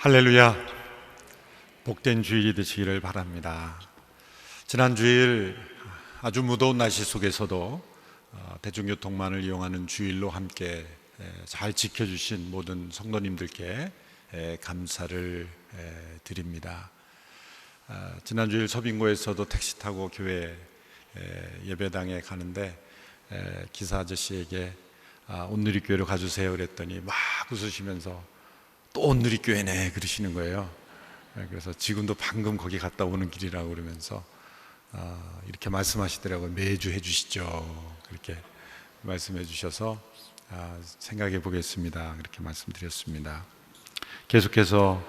할렐루야. 복된 주일이 되시기를 바랍니다. 지난 주일 아주 무더운 날씨 속에서도 대중교통만을 이용하는 주일로 함께 잘 지켜주신 모든 성도님들께 감사를 드립니다. 지난 주일 서빙고에서도 택시 타고 교회 예배당에 가는데 기사 아저씨에게 온누리교회로 가주세요 그랬더니 막 웃으시면서 또 온누리교회네 그러시는 거예요. 그래서 지금도 방금 거기 갔다 오는 길이라고 그러면서 이렇게 말씀하시더라고요. 매주 해주시죠. 그렇게 말씀해 주셔서 생각해 보겠습니다. 그렇게 말씀드렸습니다. 계속해서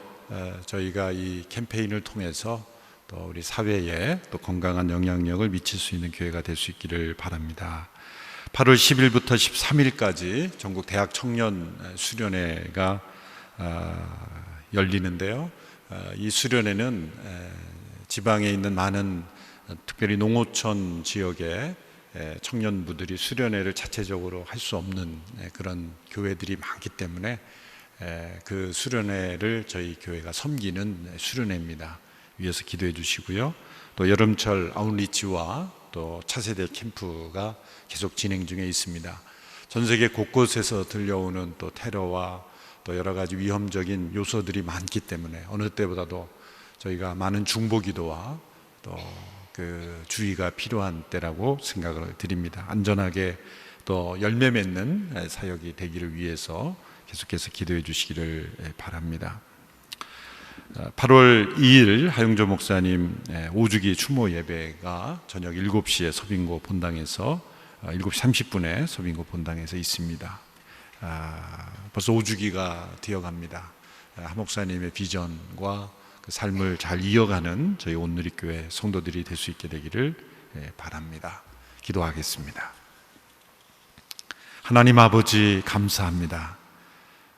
저희가 이 캠페인을 통해서 또 우리 사회에 또 건강한 영향력을 미칠 수 있는 교회가 될 수 있기를 바랍니다. 8월 10일부터 13일까지 전국 대학 청년 수련회가 열리는데요. 이 수련회는 지방에 있는 많은 특별히 농어촌 지역의 청년부들이 수련회를 자체적으로 할 수 없는 그런 교회들이 많기 때문에 그 수련회를 저희 교회가 섬기는 수련회입니다. 위에서 기도해 주시고요. 또 여름철 아웃리치와 또 차세대 캠프가 계속 진행 중에 있습니다. 전 세계 곳곳에서 들려오는 또 테러와 또 여러 가지 위험적인 요소들이 많기 때문에 어느 때보다도 저희가 많은 중보기도와 또 그 주의가 필요한 때라고 생각을 드립니다. 안전하게 또 열매 맺는 사역이 되기를 위해서 계속해서 기도해 주시기를 바랍니다. 8월 2일 하용조 목사님 5주기 추모 예배가 저녁 7시에 서빙고 본당에서 7시 30분에 서빙고 본당에서 있습니다. 벌써 5주기가 되어갑니다. 한 목사님의 비전과 그 삶을 잘 이어가는 저희 온누리교회 성도들이 될 수 있게 되기를 바랍니다. 기도하겠습니다. 하나님 아버지 감사합니다.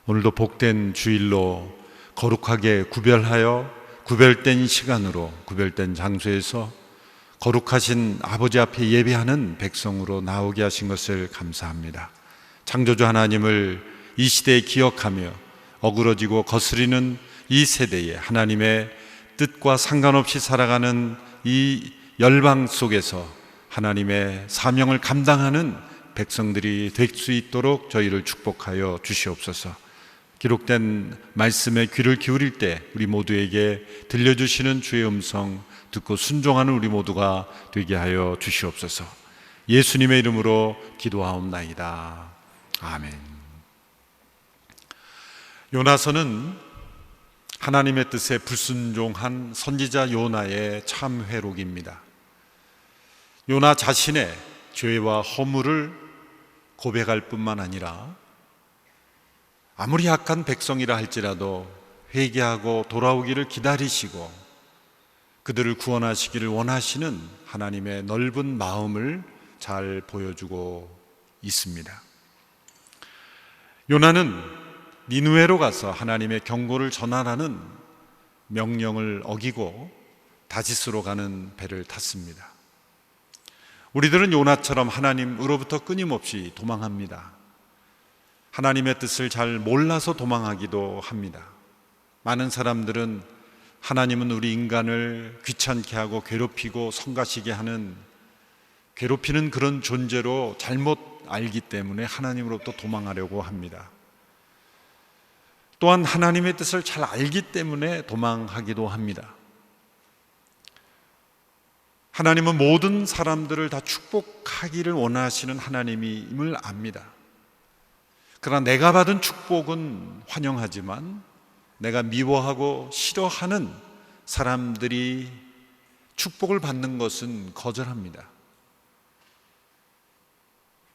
오늘도 복된 주일로 거룩하게 구별된 시간으로 구별된 장소에서 거룩하신 아버지 앞에 예배하는 백성으로 나오게 하신 것을 감사합니다. 창조주 하나님을 이 시대에 기억하며 어그러지고 거스리는 이 세대에 하나님의 뜻과 상관없이 살아가는 이 열방 속에서 하나님의 사명을 감당하는 백성들이 될 수 있도록 저희를 축복하여 주시옵소서. 기록된 말씀에 귀를 기울일 때 우리 모두에게 들려주시는 주의 음성 듣고 순종하는 우리 모두가 되게 하여 주시옵소서. 예수님의 이름으로 기도하옵나이다. 아멘. 요나서는 하나님의 뜻에 불순종한 선지자 요나의 참회록입니다. 요나 자신의 죄와 허물을 고백할 뿐만 아니라 아무리 악한 백성이라 할지라도 회개하고 돌아오기를 기다리시고 그들을 구원하시기를 원하시는 하나님의 넓은 마음을 잘 보여주고 있습니다. 요나는 니느웨로 가서 하나님의 경고를 전하라는 명령을 어기고 다시스로 가는 배를 탔습니다. 우리들은 요나처럼 하나님으로부터 끊임없이 도망합니다. 하나님의 뜻을 잘 몰라서 도망하기도 합니다. 많은 사람들은 하나님은 우리 인간을 귀찮게 하고 괴롭히고 성가시게 하는 괴롭히는 그런 존재로 잘못 알기 때문에 하나님으로부터 도망하려고 합니다. 또한 하나님의 뜻을 잘 알기 때문에 도망하기도 합니다. 하나님은 모든 사람들을 다 축복하기를 원하시는 하나님임을 압니다. 그러나 내가 받은 축복은 환영하지만 내가 미워하고 싫어하는 사람들이 축복을 받는 것은 거절합니다.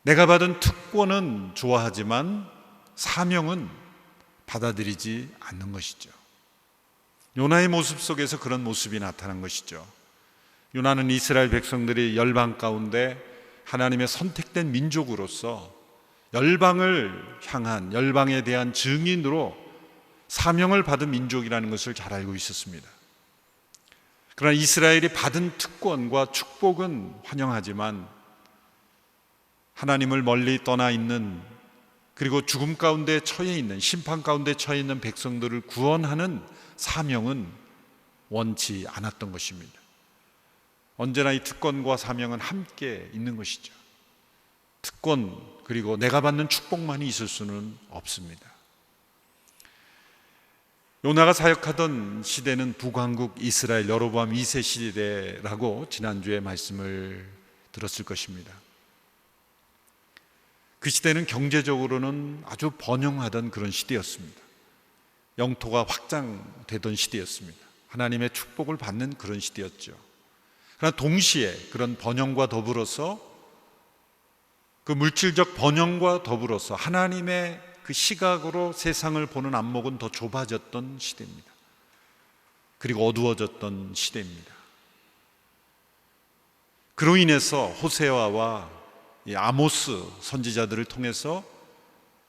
내가 받은 특권은 좋아하지만 사명은 받아들이지 않는 것이죠. 요나의 모습 속에서 그런 모습이 나타난 것이죠. 요나는 이스라엘 백성들이 열방 가운데 하나님의 선택된 민족으로서 열방을 향한, 열방에 대한 증인으로 사명을 받은 민족이라는 것을 잘 알고 있었습니다. 그러나 이스라엘이 받은 특권과 축복은 환영하지만 하나님을 멀리 떠나 있는 그리고 죽음 가운데 처해 있는, 심판 가운데 처해 있는 백성들을 구원하는 사명은 원치 않았던 것입니다. 언제나 이 특권과 사명은 함께 있는 것이죠. 특권 그리고 내가 받는 축복만이 있을 수는 없습니다. 요나가 사역하던 시대는 북왕국 이스라엘 여로보암 2세 시대라고 지난주에 말씀을 들었을 것입니다. 그 시대는 경제적으로는 아주 번영하던 그런 시대였습니다. 영토가 확장되던 시대였습니다. 하나님의 축복을 받는 그런 시대였죠. 그러나 동시에 그런 번영과 더불어서, 그 물질적 번영과 더불어서 하나님의 그 시각으로 세상을 보는 안목은 더 좁아졌던 시대입니다. 그리고 어두워졌던 시대입니다. 그로 인해서 호세아와 이 아모스 선지자들을 통해서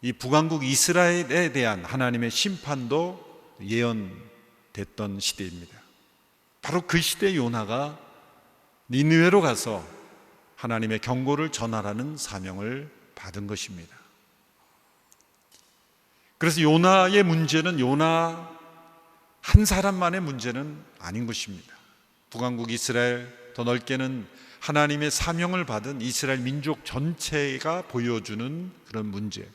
이 북왕국 이스라엘에 대한 하나님의 심판도 예언됐던 시대입니다. 바로 그 시대에 요나가 니느웨로 가서 하나님의 경고를 전하라는 사명을 받은 것입니다. 그래서 요나의 문제는 요나 한 사람만의 문제는 아닌 것입니다. 북왕국 이스라엘, 더 넓게는 하나님의 사명을 받은 이스라엘 민족 전체가 보여주는 그런 문제,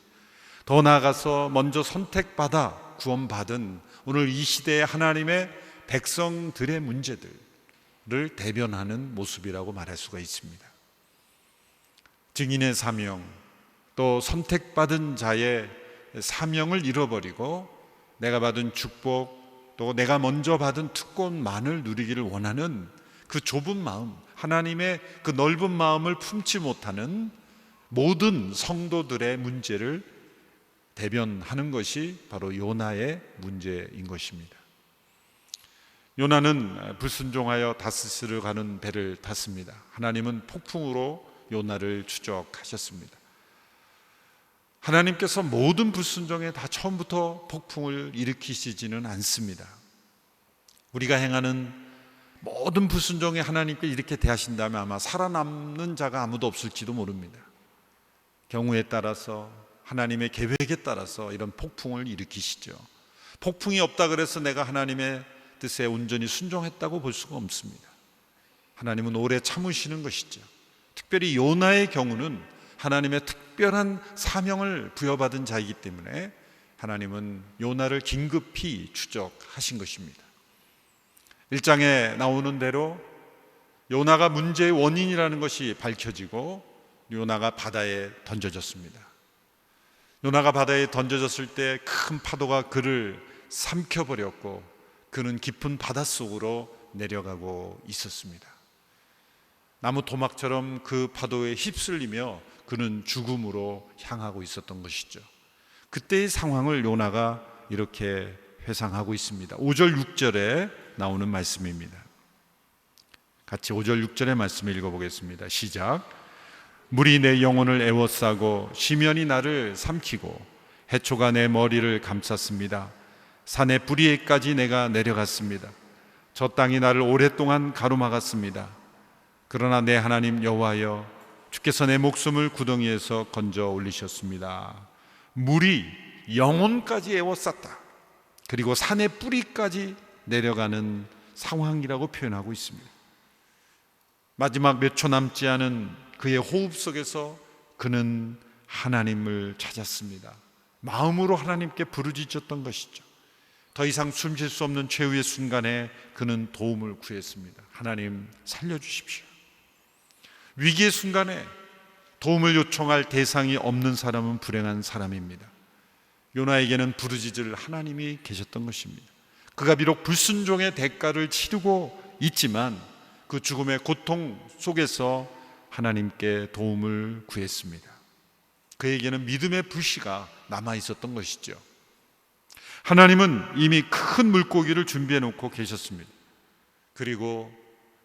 더 나아가서 먼저 선택받아 구원받은 오늘 이 시대의 하나님의 백성들의 문제들을 대변하는 모습이라고 말할 수가 있습니다. 증인의 사명, 또 선택받은 자의 사명을 잃어버리고 내가 받은 축복, 또 내가 먼저 받은 특권만을 누리기를 원하는 그 좁은 마음, 하나님의 그 넓은 마음을 품지 못하는 모든 성도들의 문제를 대변하는 것이 바로 요나의 문제인 것입니다. 요나는 불순종하여 다스스를 가는 배를 탔습니다. 하나님은 폭풍으로 요나를 추적하셨습니다. 하나님께서 모든 불순종에 다 처음부터 폭풍을 일으키시지는 않습니다. 우리가 행하는 모든 불순종에 하나님께 이렇게 대하신다면 아마 살아남는 자가 아무도 없을지도 모릅니다. 경우에 따라서, 하나님의 계획에 따라서 이런 폭풍을 일으키시죠. 폭풍이 없다 그래서 내가 하나님의 뜻에 온전히 순종했다고 볼 수가 없습니다. 하나님은 오래 참으시는 것이죠. 특별히 요나의 경우는 하나님의 특별한 사명을 부여받은 자이기 때문에 하나님은 요나를 긴급히 추적하신 것입니다. 1장에 나오는 대로 요나가 문제의 원인이라는 것이 밝혀지고 요나가 바다에 던져졌습니다. 요나가 바다에 던져졌을 때 큰 파도가 그를 삼켜버렸고 그는 깊은 바닷속으로 내려가고 있었습니다. 나무 토막처럼 그 파도에 휩쓸리며 그는 죽음으로 향하고 있었던 것이죠. 그때의 상황을 요나가 이렇게 회상하고 있습니다. 5절 6절에 나오는 말씀입니다. 같이 5절 6절의 말씀을 읽어보겠습니다. 시작. 물이 내 영혼을 애워싸고 시면이 나를 삼키고 해초가 내 머리를 감쌌습니다. 산의 뿌리에까지 내가 내려갔습니다. 저 땅이 나를 오랫동안 가로막았습니다. 그러나 내 하나님 여호와여, 주께서 내 목숨을 구덩이에서 건져 올리셨습니다. 물이 영혼까지 애워쌌다. 그리고 산의 뿌리까지 내려가는 상황이라고 표현하고 있습니다. 마지막 몇 초 남지 않은 그의 호흡 속에서 그는 하나님을 찾았습니다. 마음으로 하나님께 부르짖었던 것이죠. 더 이상 숨쉴 수 없는 최후의 순간에 그는 도움을 구했습니다. 하나님 살려주십시오. 위기의 순간에 도움을 요청할 대상이 없는 사람은 불행한 사람입니다. 요나에게는 부르짖을 하나님이 계셨던 것입니다. 그가 비록 불순종의 대가를 치르고 있지만 그 죽음의 고통 속에서 하나님께 도움을 구했습니다. 그에게는 믿음의 불씨가 남아 있었던 것이죠. 하나님은 이미 큰 물고기를 준비해 놓고 계셨습니다. 그리고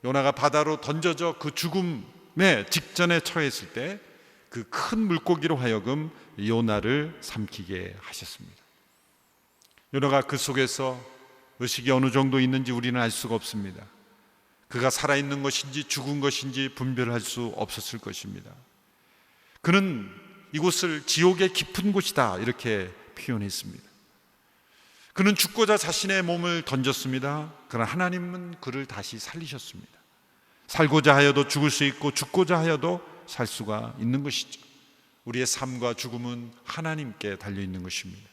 요나가 바다로 던져져 그 죽음의 직전에 처했을 때 그 큰 물고기로 하여금 요나를 삼키게 하셨습니다. 요나가 그 속에서 의식이 어느 정도 있는지 우리는 알 수가 없습니다. 그가 살아있는 것인지 죽은 것인지 분별할 수 없었을 것입니다. 그는 이곳을 지옥의 깊은 곳이다 이렇게 표현했습니다. 그는 죽고자 자신의 몸을 던졌습니다. 그러나 하나님은 그를 다시 살리셨습니다. 살고자 하여도 죽을 수 있고 죽고자 하여도 살 수가 있는 것이죠. 우리의 삶과 죽음은 하나님께 달려있는 것입니다.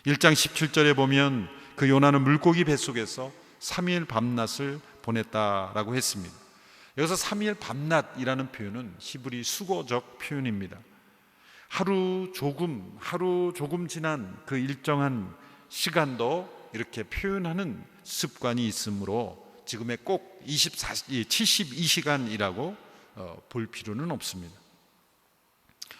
1장 17절에 보면 그 요나는 물고기 뱃속에서 3일 밤낮을 보냈다라고 했습니다. 여기서 3일 밤낮이라는 표현은 히브리 수거적 표현입니다. 하루 조금 지난 그 일정한 시간도 이렇게 표현하는 습관이 있으므로 지금의 꼭 72시간이라고 볼 필요는 없습니다.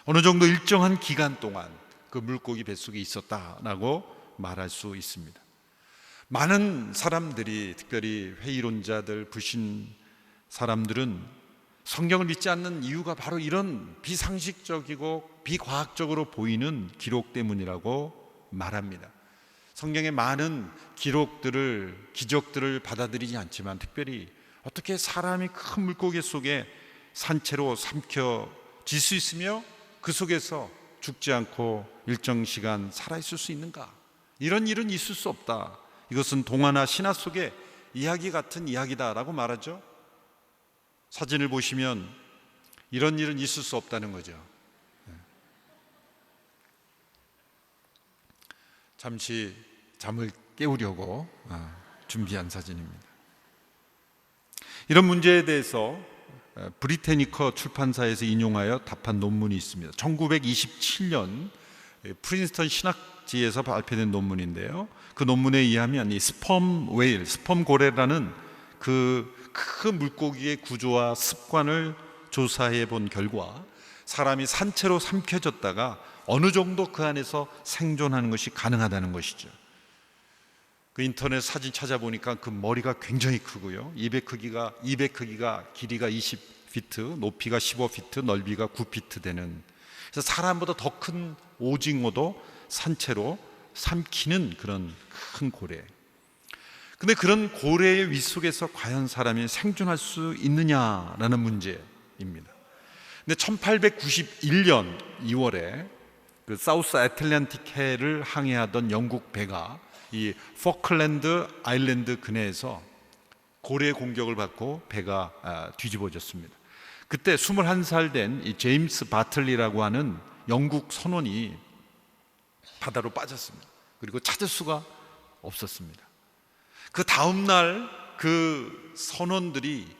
어느 정도 일정한 기간 동안 그 물고기 뱃속에 있었다라고 말할 수 있습니다. 많은 사람들이, 특별히 회의론자들, 불신 사람들은 성경을 믿지 않는 이유가 바로 이런 비상식적이고 비과학적으로 보이는 기록 때문이라고 말합니다. 성경의 많은 기적들을 받아들이지 않지만, 특별히 어떻게 사람이 큰 물고기 속에 산채로 삼켜질 수 있으며 그 속에서 죽지 않고 일정 시간 살아있을 수 있는가? 이런 일은 있을 수 없다. 이것은 동화나 신화 속의 이야기 같은 이야기다라고 말하죠. 사진을 보시면 이런 일은 있을 수 없다는 거죠. 잠시 잠을 깨우려고 준비한 사진입니다. 이런 문제에 대해서 브리테니커 출판사에서 인용하여 답한 논문이 있습니다. 1927년 프린스턴 신학지에서 발표된 논문인데요, 그 논문에 의하면 이 스펌 고래라는 그 큰 물고기의 구조와 습관을 조사해 본 결과 사람이 산채로 삼켜졌다가 어느 정도 그 안에서 생존하는 것이 가능하다는 것이죠. 그 인터넷 사진 찾아보니까 그 머리가 굉장히 크고요, 입의 크기가 길이가 20피트, 높이가 15피트, 넓이가 9피트 되는, 그래서 사람보다 더 큰 오징어도 산채로 삼키는 그런 큰 고래. 근데 그런 고래의 윗속에서 과연 사람이 생존할 수 있느냐라는 문제입니다. 근데 1891년 2월에 그 사우스 애틀랜틱해를 항해하던 영국 배가 이 포클랜드 아일랜드 근해에서 고래의 공격을 받고 배가 뒤집어졌습니다. 그때 21살 된 이 제임스 바틀리라고 하는 영국 선원이 바다로 빠졌습니다. 그리고 찾을 수가 없었습니다. 그 다음 날 그 선원들이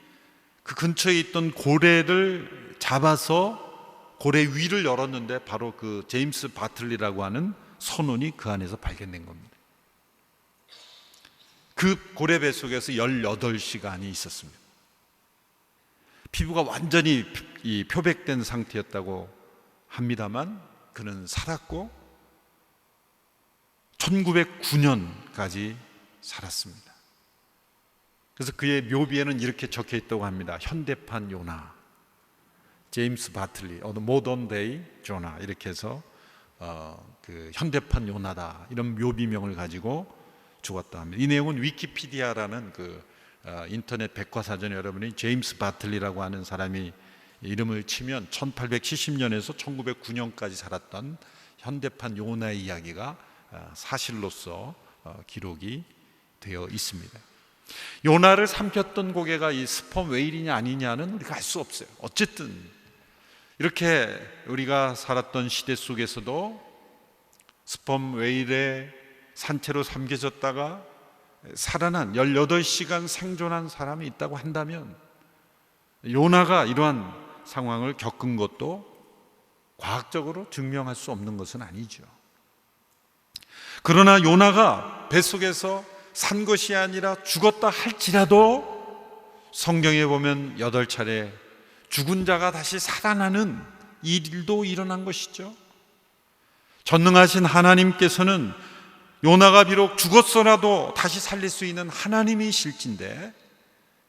그 근처에 있던 고래를 잡아서 고래 위를 열었는데 바로 그 제임스 바틀리라고 하는 선원이 그 안에서 발견된 겁니다. 그 고래 뱃속에서 18시간이 있었습니다. 피부가 완전히 표백된 상태였다고 합니다만 그는 살았고 1909년까지 살았습니다. 그래서 그의 묘비에는 이렇게 적혀 있다고 합니다. 현대판 요나, 제임스 바틀리, 모던 데이 조나, 이렇게 해서 그 현대판 요나다, 이런 묘비명을 가지고 죽었다 합니다. 이 내용은 위키피디아라는 그 인터넷 백과사전에 여러분이 제임스 바틀리라고 하는 사람이 이름을 치면 1870년에서 1909년까지 살았던 현대판 요나의 이야기가 사실로서 기록이 되어 있습니다. 요나를 삼켰던 고개가 이 스펌 웨일이냐 아니냐는 우리가 알 수 없어요. 어쨌든 이렇게 우리가 살았던 시대 속에서도 스펌 웨일의 산채로 삼켜졌다가 살아난 18시간 생존한 사람이 있다고 한다면 요나가 이러한 상황을 겪은 것도 과학적으로 증명할 수 없는 것은 아니죠. 그러나 요나가 뱃속에서 산 것이 아니라 죽었다 할지라도 성경에 보면 8차례 죽은 자가 다시 살아나는 일도 일어난 것이죠. 전능하신 하나님께서는 요나가 비록 죽었어라도 다시 살릴 수 있는 하나님이실진데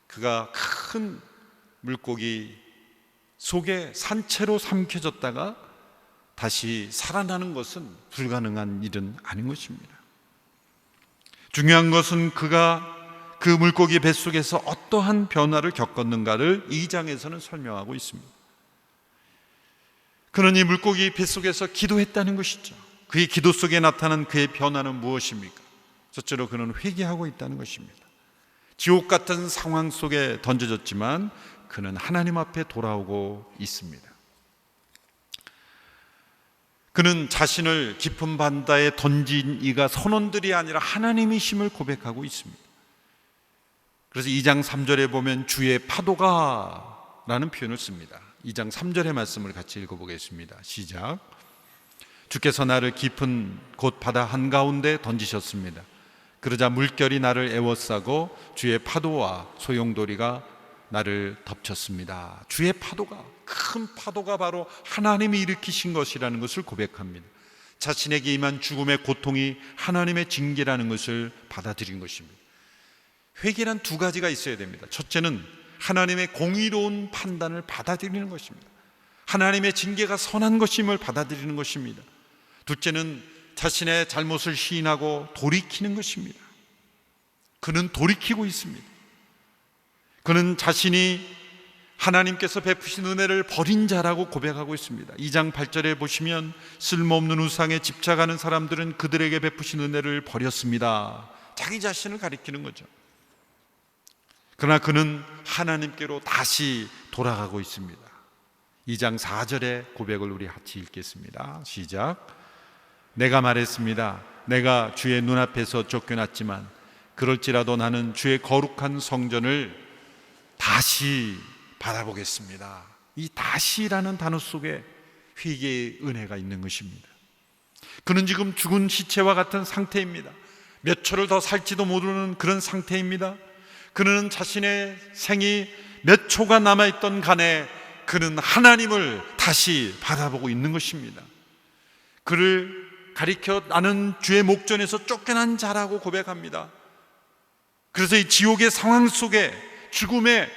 그가 큰 물고기 속에 산채로 삼켜졌다가 다시 살아나는 것은 불가능한 일은 아닌 것입니다. 중요한 것은 그가 그 물고기 뱃속에서 어떠한 변화를 겪었는가를 2장에서는 설명하고 있습니다. 그는 이 물고기 뱃속에서 기도했다는 것이죠. 그의 기도 속에 나타난 그의 변화는 무엇입니까? 첫째로 그는 회개하고 있다는 것입니다. 지옥 같은 상황 속에 던져졌지만 그는 하나님 앞에 돌아오고 있습니다. 그는 자신을 깊은 바다에 던진 이가 선원들이 아니라 하나님이심을 고백하고 있습니다. 그래서 2장 3절에 보면 주의 파도가 라는 표현을 씁니다. 2장 3절의 말씀을 같이 읽어보겠습니다. 시작. 주께서 나를 깊은 곳 바다 한가운데 던지셨습니다. 그러자 물결이 나를 에워싸고 주의 파도와 소용돌이가 나를 덮쳤습니다. 주의 파도가, 큰 파도가 바로 하나님이 일으키신 것이라는 것을 고백합니다. 자신에게 임한 죽음의 고통이 하나님의 징계라는 것을 받아들인 것입니다. 회개란 두 가지가 있어야 됩니다. 첫째는 하나님의 공의로운 판단을 받아들이는 것입니다. 하나님의 징계가 선한 것임을 받아들이는 것입니다. 둘째는 자신의 잘못을 시인하고 돌이키는 것입니다. 그는 돌이키고 있습니다. 그는 자신이 하나님께서 베푸신 은혜를 버린 자라고 고백하고 있습니다. 2장 8절에 보시면 쓸모없는 우상에 집착하는 사람들은 그들에게 베푸신 은혜를 버렸습니다. 자기 자신을 가리키는 거죠. 그러나 그는 하나님께로 다시 돌아가고 있습니다. 2장 4절의 고백을 우리 같이 읽겠습니다. 시작. 내가 말했습니다. 내가 주의 눈앞에서 쫓겨났지만 그럴지라도 나는 주의 거룩한 성전을 다시 바라보겠습니다. 이 다시라는 단어 속에 회개의 은혜가 있는 것입니다. 그는 지금 죽은 시체와 같은 상태입니다. 몇 초를 더 살지도 모르는 그런 상태입니다. 그는 자신의 생이 몇 초가 남아있던 간에 그는 하나님을 다시 바라보고 있는 것입니다. 그를 가리켜 나는 주의 목전에서 쫓겨난 자라고 고백합니다. 그래서 이 지옥의 상황 속에, 죽음의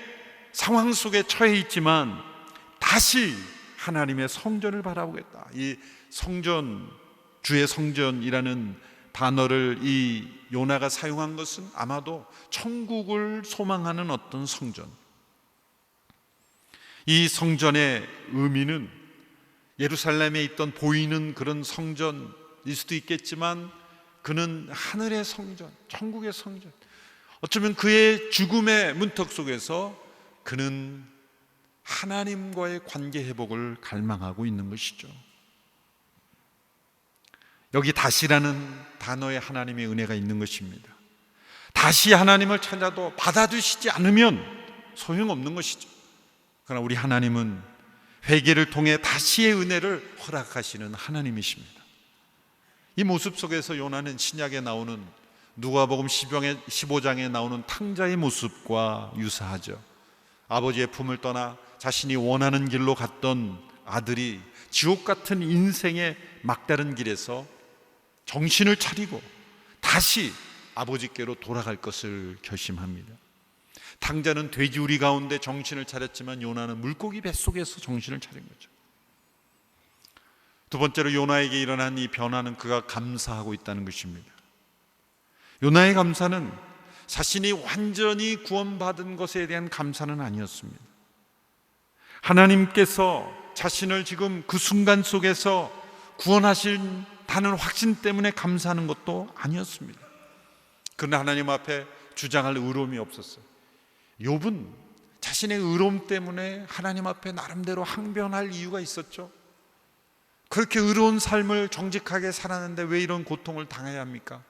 상황 속에 처해 있지만 다시 하나님의 성전을 바라보겠다. 이 성전, 주의 성전이라는 단어를 이 요나가 사용한 것은 아마도 천국을 소망하는 어떤 성전, 이 성전의 의미는 예루살렘에 있던 보이는 그런 성전일 수도 있겠지만 그는 하늘의 성전, 천국의 성전, 어쩌면 그의 죽음의 문턱 속에서 그는 하나님과의 관계 회복을 갈망하고 있는 것이죠. 여기 다시라는 단어에 하나님의 은혜가 있는 것입니다. 다시 하나님을 찾아도 받아주시지 않으면 소용없는 것이죠. 그러나 우리 하나님은 회개를 통해 다시의 은혜를 허락하시는 하나님이십니다. 이 모습 속에서 요나는 신약에 나오는 누가복음 15장에 나오는 탕자의 모습과 유사하죠. 아버지의 품을 떠나 자신이 원하는 길로 갔던 아들이 지옥 같은 인생의 막다른 길에서 정신을 차리고 다시 아버지께로 돌아갈 것을 결심합니다. 탕자는 돼지우리 가운데 정신을 차렸지만 요나는 물고기 뱃속에서 정신을 차린 거죠. 두 번째로 요나에게 일어난 이 변화는 그가 감사하고 있다는 것입니다. 요나의 감사는 자신이 완전히 구원받은 것에 대한 감사는 아니었습니다. 하나님께서 자신을 지금 그 순간 속에서 구원하신다는 확신 때문에 감사하는 것도 아니었습니다. 그러나 하나님 앞에 주장할 의로움이 없었어요. 욥은 자신의 의로움 때문에 하나님 앞에 나름대로 항변할 이유가 있었죠. 그렇게 의로운 삶을 정직하게 살았는데 왜 이런 고통을 당해야 합니까?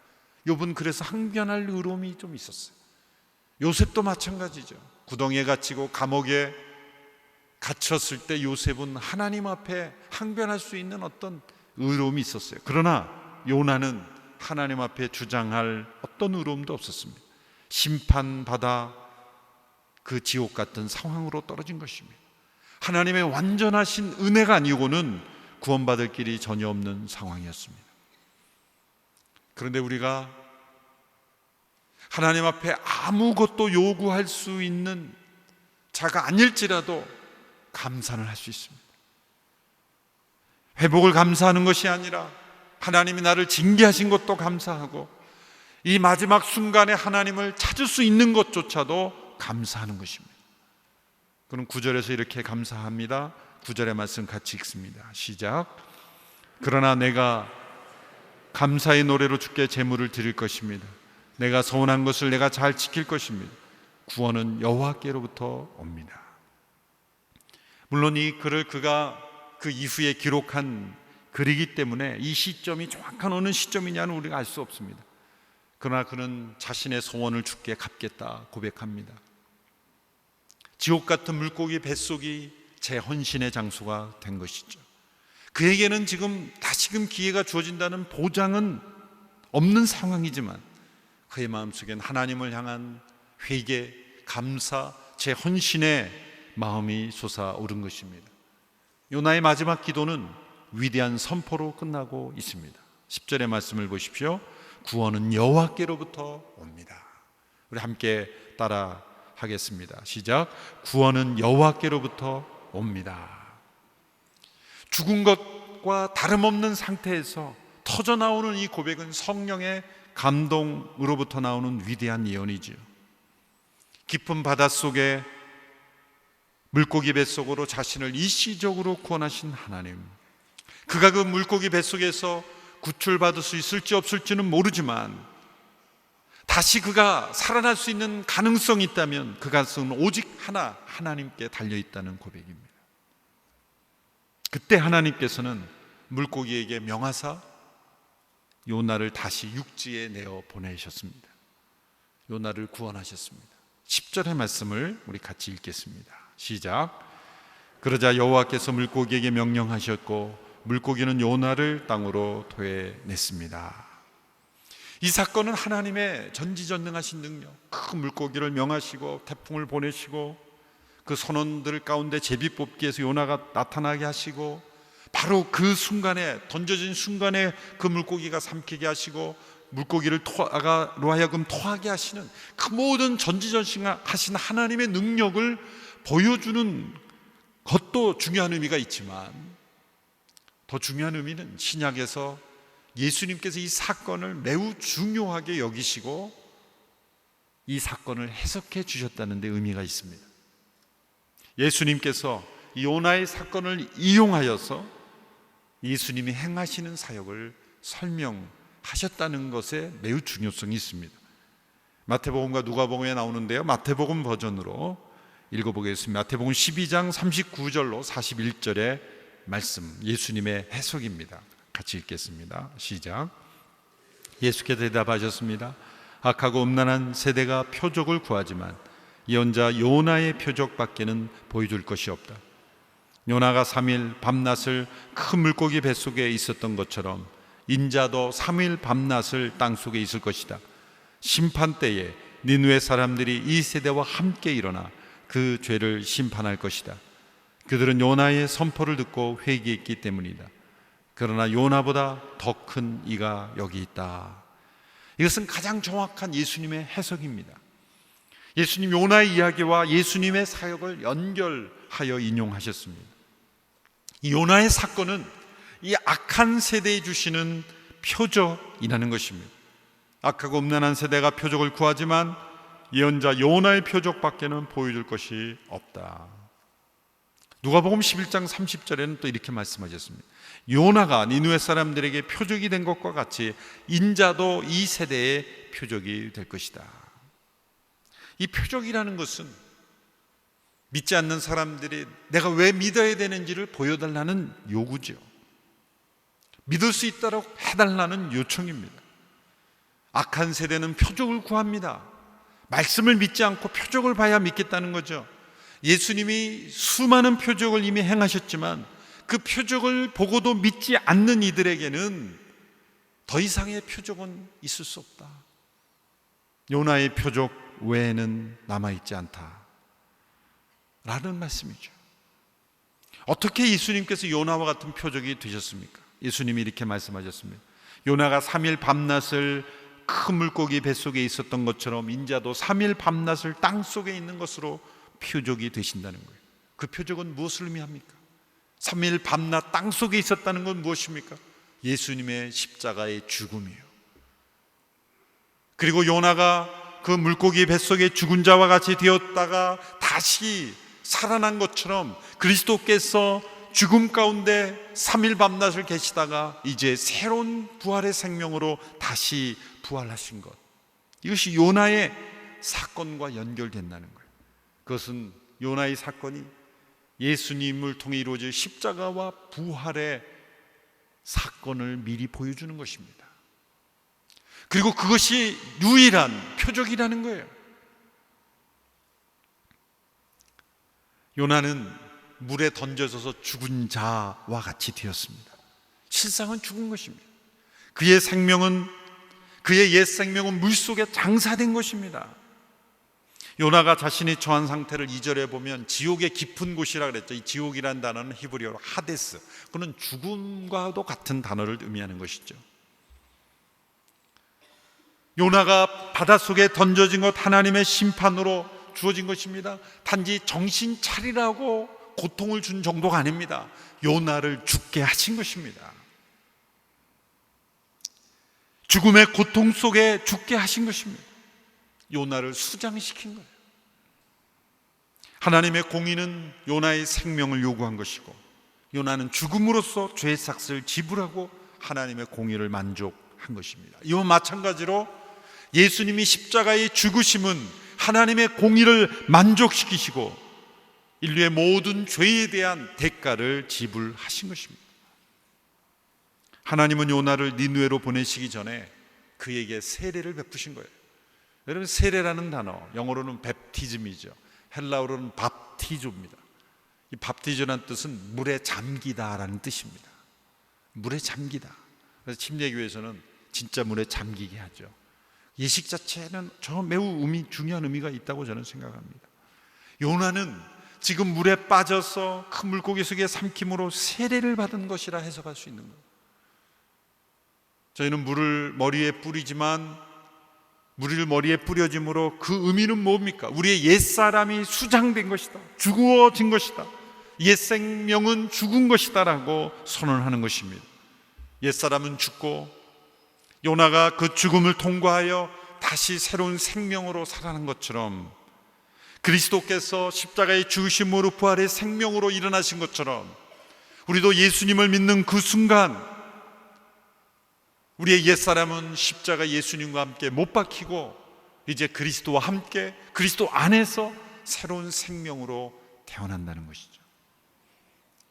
욥은 그래서 항변할 의로움이 좀 있었어요. 요셉도 마찬가지죠. 구덩이에 갇히고 감옥에 갇혔을 때 요셉은 하나님 앞에 항변할 수 있는 어떤 의로움이 있었어요. 그러나 요나는 하나님 앞에 주장할 어떤 의로움도 없었습니다. 심판받아 그 지옥 같은 상황으로 떨어진 것입니다. 하나님의 완전하신 은혜가 아니고는 구원받을 길이 전혀 없는 상황이었습니다. 그런데 우리가 하나님 앞에 아무것도 요구할 수 있는 자가 아닐지라도 감사를 할 수 있습니다. 회복을 감사하는 것이 아니라 하나님이 나를 징계하신 것도 감사하고 이 마지막 순간에 하나님을 찾을 수 있는 것조차도 감사하는 것입니다. 그럼 9절에서 이렇게 감사합니다. 9절의 말씀 같이 읽습니다. 시작. 그러나 내가 감사의 노래로 주께 제물을 드릴 것입니다. 내가 서원한 것을 내가 잘 지킬 것입니다. 구원은 여호와께로부터 옵니다. 물론 이 글을 그가 그 이후에 기록한 글이기 때문에 이 시점이 정확한 어느 시점이냐는 우리가 알 수 없습니다. 그러나 그는 자신의 소원을 주께 갚겠다 고백합니다. 지옥 같은 물고기 뱃속이 제 헌신의 장소가 된 것이죠. 그에게는 지금 다시금 기회가 주어진다는 보장은 없는 상황이지만 그의 마음속엔 하나님을 향한 회개, 감사, 제 헌신의 마음이 솟아오른 것입니다. 요나의 마지막 기도는 위대한 선포로 끝나고 있습니다. 10절의 말씀을 보십시오. 구원은 여호와께로부터 옵니다. 우리 함께 따라 하겠습니다. 시작. 구원은 여호와께로부터 옵니다. 죽은 것과 다름없는 상태에서 터져나오는 이 고백은 성령의 감동으로부터 나오는 위대한 예언이지요. 깊은 바닷속에 물고기 뱃속으로 자신을 일시적으로 구원하신 하나님, 그가 그 물고기 뱃속에서 구출받을 수 있을지 없을지는 모르지만 다시 그가 살아날 수 있는 가능성이 있다면 그 가능성은 오직 하나, 하나님께 달려있다는 고백입니다. 그때 하나님께서는 물고기에게 명하사 요나를 다시 육지에 내어 보내셨습니다. 요나를 구원하셨습니다. 10절의 말씀을 우리 같이 읽겠습니다. 시작. 그러자 여호와께서 물고기에게 명령하셨고 물고기는 요나를 땅으로 토해냈습니다. 이 사건은 하나님의 전지전능하신 능력, 큰 물고기를 명하시고 태풍을 보내시고 그 선원들 가운데 제비 뽑기에서 요나가 나타나게 하시고 바로 그 순간에, 던져진 순간에 그 물고기가 삼키게 하시고 물고기를 로 하여금 토하게 하시는 그 모든 전지전능하신 하나님의 능력을 보여주는 것도 중요한 의미가 있지만 더 중요한 의미는 신약에서 예수님께서 이 사건을 매우 중요하게 여기시고 이 사건을 해석해 주셨다는 데 의미가 있습니다. 예수님께서 요나의 사건을 이용하여서 예수님이 행하시는 사역을 설명하셨다는 것에 매우 중요성이 있습니다. 마태복음과 누가복음에 나오는데요, 마태복음 버전으로 읽어보겠습니다. 마태복음 12장 39절로 41절의 말씀, 예수님의 해석입니다. 같이 읽겠습니다. 시작. 예수께서 대답하셨습니다. 악하고 음란한 세대가 표적을 구하지만 예언자 요나의 표적밖에는 보여줄 것이 없다. 요나가 3일 밤낮을 큰 물고기 뱃속에 있었던 것처럼 인자도 3일 밤낮을 땅속에 있을 것이다. 심판 때에 니느웨 사람들이 이 세대와 함께 일어나 그 죄를 심판할 것이다. 그들은 요나의 선포를 듣고 회개했기 때문이다. 그러나 요나보다 더 큰 이가 여기 있다. 이것은 가장 정확한 예수님의 해석입니다. 예수님 요나의 이야기와 예수님의 사역을 연결하여 인용하셨습니다. 이 요나의 사건은 이 악한 세대에 주시는 표적이라는 것입니다. 악하고 음란한 세대가 표적을 구하지만 예언자 요나의 표적밖에는 보여줄 것이 없다. 누가복음 11장 30절에는 또 이렇게 말씀하셨습니다. 요나가 니느웨 사람들에게 표적이 된 것과 같이 인자도 이 세대의 표적이 될 것이다. 이 표적이라는 것은 믿지 않는 사람들이 내가 왜 믿어야 되는지를 보여달라는 요구죠. 믿을 수 있도록 해달라는 요청입니다. 악한 세대는 표적을 구합니다. 말씀을 믿지 않고 표적을 봐야 믿겠다는 거죠. 예수님이 수많은 표적을 이미 행하셨지만 그 표적을 보고도 믿지 않는 이들에게는 더 이상의 표적은 있을 수 없다. 요나의 표적 외에는 남아있지 않다 라는 말씀이죠. 어떻게 예수님께서 요나와 같은 표적이 되셨습니까? 예수님이 이렇게 말씀하셨습니다. 요나가 3일 밤낮을 큰 물고기 뱃속에 있었던 것처럼 인자도 3일 밤낮을 땅속에 있는 것으로 표적이 되신다는 거예요. 그 표적은 무엇을 의미합니까? 3일 밤낮 땅속에 있었다는 건 무엇입니까? 예수님의 십자가의 죽음이에요. 그리고 요나가 그 물고기 뱃속에 죽은 자와 같이 되었다가 다시 살아난 것처럼 그리스도께서 죽음 가운데 3일 밤낮을 계시다가 이제 새로운 부활의 생명으로 다시 부활하신 것, 이것이 요나의 사건과 연결된다는 거예요. 그것은 요나의 사건이 예수님을 통해 이루어질 십자가와 부활의 사건을 미리 보여주는 것입니다. 그리고 그것이 유일한 표적이라는 거예요. 요나는 물에 던져져서 죽은 자와 같이 되었습니다. 실상은 죽은 것입니다. 그의 옛 생명은 물속에 장사된 것입니다. 요나가 자신이 처한 상태를 2절에 보면 지옥의 깊은 곳이라 그랬죠. 이 지옥이라는 단어는 히브리어로 하데스, 그는 죽음과도 같은 단어를 의미하는 것이죠. 요나가 바닷속에 던져진 것 하나님의 심판으로 주어진 것입니다. 단지 정신 차리라고 고통을 준 정도가 아닙니다. 요나를 죽게 하신 것입니다. 죽음의 고통 속에 죽게 하신 것입니다. 요나를 수장시킨 거예요. 하나님의 공의는 요나의 생명을 요구한 것이고, 요나는 죽음으로써 죄의 삭을 지불하고 하나님의 공의를 만족한 것입니다. 이와 마찬가지로 예수님이 십자가의 죽으심은 하나님의 공의를 만족시키시고 인류의 모든 죄에 대한 대가를 지불하신 것입니다. 하나님은 요나를 니느웨로 보내시기 전에 그에게 세례를 베푸신 거예요. 여러분, 세례라는 단어, 영어로는 뵙티즘이죠. 헬라어로는 밥티조입니다. 이 밥티조라는 뜻은 물에 잠기다라는 뜻입니다. 물에 잠기다. 그래서 침례교회에서는 진짜 물에 잠기게 하죠. 예식 자체는 매우 중요한 의미가 있다고 저는 생각합니다. 요나는 지금 물에 빠져서 큰 물고기 속에 삼킴으로 세례를 받은 것이라 해석할 수 있는 거예요. 저희는 물을 머리에 뿌리지만 물을 머리에 뿌려짐으로 그 의미는 뭡니까? 우리의 옛사람이 수장된 것이다, 죽어진 것이다, 옛 생명은 죽은 것이다 라고 선언하는 것입니다. 옛사람은 죽고 요나가 그 죽음을 통과하여 다시 새로운 생명으로 살아난 것처럼, 그리스도께서 십자가의 죽으심으로 부활의 생명으로 일어나신 것처럼, 우리도 예수님을 믿는 그 순간 우리의 옛사람은 십자가 예수님과 함께 못 박히고 이제 그리스도와 함께 그리스도 안에서 새로운 생명으로 태어난다는 것이죠.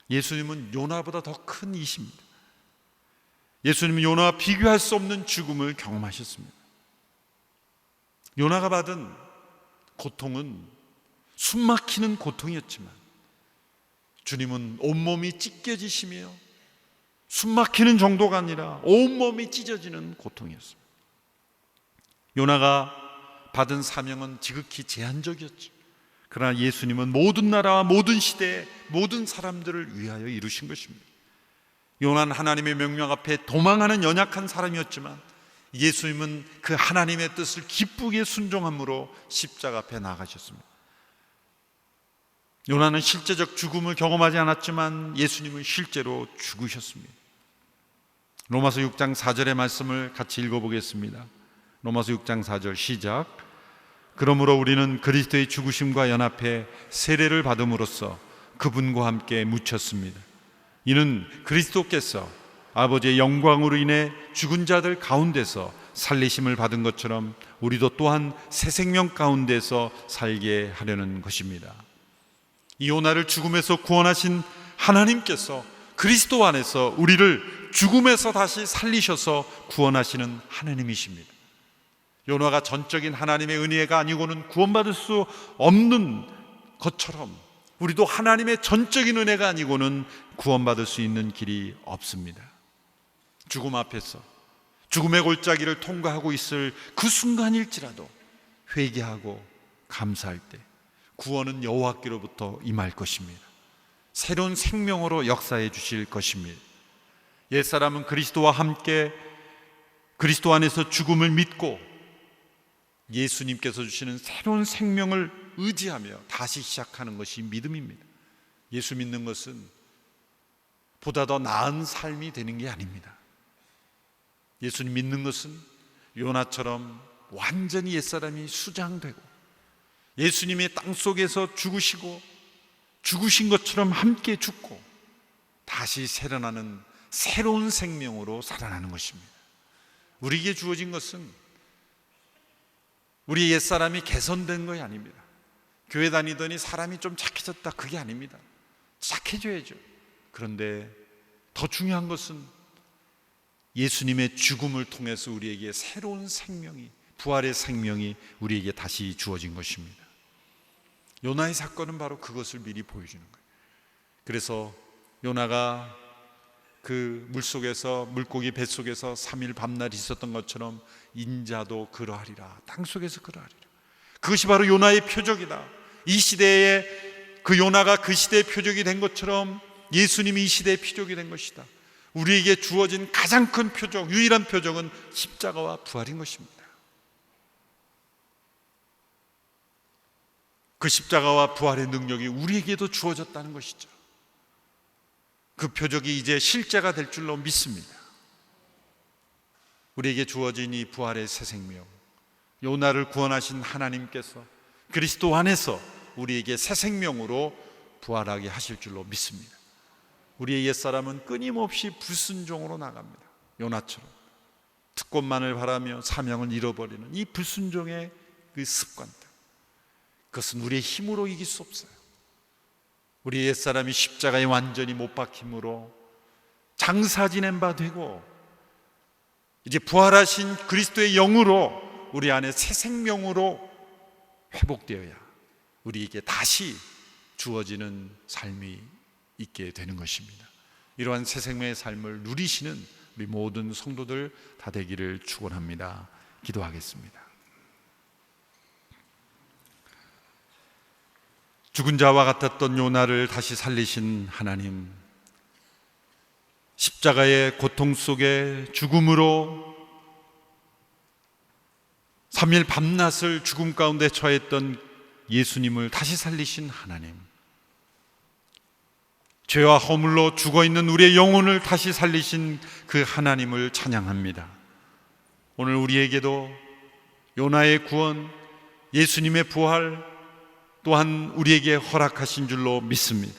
예수님은 요나보다 더 큰 이십니다. 예수님은 요나와 비교할 수 없는 죽음을 경험하셨습니다. 요나가 받은 고통은 숨막히는 고통이었지만 주님은 온몸이 찢겨지시며 숨막히는 정도가 아니라 온몸이 찢어지는 고통이었습니다. 요나가 받은 사명은 지극히 제한적이었죠. 그러나 예수님은 모든 나라와 모든 시대의 모든 사람들을 위하여 이루신 것입니다. 요나는 하나님의 명령 앞에 도망하는 연약한 사람이었지만 예수님은 그 하나님의 뜻을 기쁘게 순종함으로 십자가 앞에 나가셨습니다. 요나는 실제적 죽음을 경험하지 않았지만 예수님은 실제로 죽으셨습니다. 로마서 6장 4절의 말씀을 같이 읽어보겠습니다. 로마서 6장 4절 시작. 그러므로 우리는 그리스도의 죽으심과 연합해 세례를 받음으로써 그분과 함께 묻혔습니다. 이는 그리스도께서 아버지의 영광으로 인해 죽은 자들 가운데서 살리심을 받은 것처럼 우리도 또한 새 생명 가운데서 살게 하려는 것입니다. 이 요나를 죽음에서 구원하신 하나님께서 그리스도 안에서 우리를 죽음에서 다시 살리셔서 구원하시는 하나님이십니다. 요나가 전적인 하나님의 은혜가 아니고는 구원받을 수 없는 것처럼 우리도 하나님의 전적인 은혜가 아니고는 구원받을 수 있는 길이 없습니다. 죽음 앞에서 죽음의 골짜기를 통과하고 있을 그 순간일지라도 회개하고 감사할 때 구원은 여호와께로부터 임할 것입니다. 새로운 생명으로 역사해 주실 것입니다. 옛사람은 그리스도와 함께 그리스도 안에서 죽음을 믿고 예수님께서 주시는 새로운 생명을 의지하며 다시 시작하는 것이 믿음입니다. 예수 믿는 것은 보다 더 나은 삶이 되는 게 아닙니다. 예수님 믿는 것은 요나처럼 완전히 옛사람이 수장되고 예수님의 땅속에서 죽으시고 죽으신 것처럼 함께 죽고 다시 살아나는 새로운 생명으로 살아나는 것입니다. 우리에게 주어진 것은 우리 옛사람이 개선된 것이 아닙니다. 교회 다니더니 사람이 좀 착해졌다, 그게 아닙니다. 착해져야죠. 그런데 더 중요한 것은 예수님의 죽음을 통해서 우리에게 새로운 생명이, 부활의 생명이 우리에게 다시 주어진 것입니다. 요나의 사건은 바로 그것을 미리 보여주는 거예요. 그래서 요나가 그 물속에서, 물고기 뱃속에서 3일 밤낮 있었던 것처럼 인자도 그러하리라, 땅속에서 그러하리라. 그것이 바로 요나의 표적이다. 이 시대에 그 요나가 그 시대의 표적이 된 것처럼 예수님이 이 시대의 표적이 된 것이다. 우리에게 주어진 가장 큰 표적, 유일한 표적은 십자가와 부활인 것입니다. 그 십자가와 부활의 능력이 우리에게도 주어졌다는 것이죠. 그 표적이 이제 실제가 될 줄로 믿습니다. 우리에게 주어진 이 부활의 새 생명, 요나를 구원하신 하나님께서 그리스도 안에서 우리에게 새 생명으로 부활하게 하실 줄로 믿습니다. 우리의 옛사람은 끊임없이 불순종으로 나갑니다. 요나처럼 특권만을 바라며 사명을 잃어버리는 이 불순종의 그 습관들, 그것은 우리의 힘으로 이길 수 없어요. 우리 옛사람이 십자가에 완전히 못 박힘으로 장사 지낸 바 되고 이제 부활하신 그리스도의 영으로 우리 안에 새 생명으로 회복되어야 우리에게 다시 주어지는 삶이 있게 되는 것입니다. 이러한 새 생명의 삶을 누리시는 우리 모든 성도들 다 되기를 축원합니다. 기도하겠습니다. 죽은 자와 같았던 요나를 다시 살리신 하나님, 십자가의 고통 속에 죽음으로 3일 밤낮을 죽음 가운데 처했던 예수님을 다시 살리신 하나님, 죄와 허물로 죽어있는 우리의 영혼을 다시 살리신 그 하나님을 찬양합니다. 오늘 우리에게도 요나의 구원, 예수님의 부활 또한 우리에게 허락하신 줄로 믿습니다.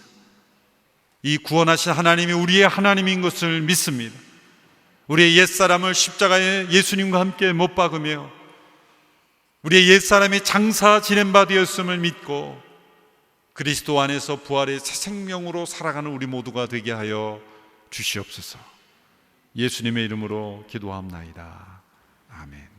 이 구원하신 하나님이 우리의 하나님인 것을 믿습니다. 우리의 옛사람을 십자가에 예수님과 함께 못 박으며 우리의 옛사람이 장사 지낸 바 되었음을 믿고 그리스도 안에서 부활의 새 생명으로 살아가는 우리 모두가 되게 하여 주시옵소서. 예수님의 이름으로 기도합나이다. 아멘.